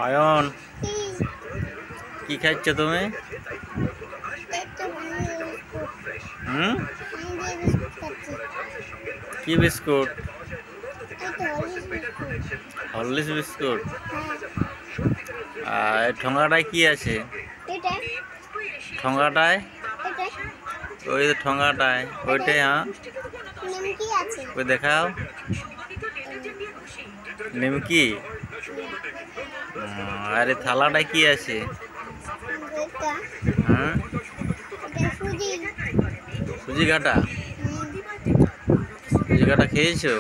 অয়ন, কি খাচ্ছ তুমি? হুম, কি বিস্কুট? Horlicks biscuit. আর এই ঠোঙাটায় কি আছে? ঠোঙাটায়, ওই যে ঠোঙাটায় ওইটাই, হ্যাঁ ওই দেখাও। নিমকি। আর এই থালাটায় কি আছে? হ্যাঁ, সুজি ঘাটা। সুজি ঘাটা খেয়েছো?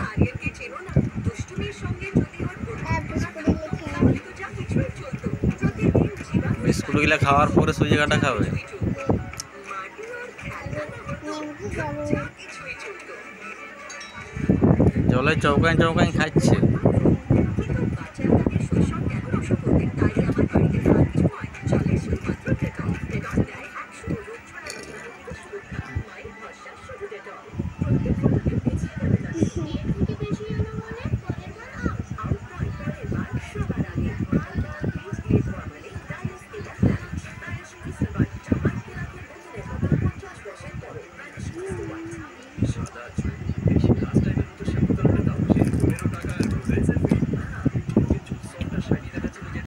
বিস্কুটগুলো খাওয়ার পরে সুজি ঘাটা খাবে? জলে চৌকান চৌকান খাচ্ছে।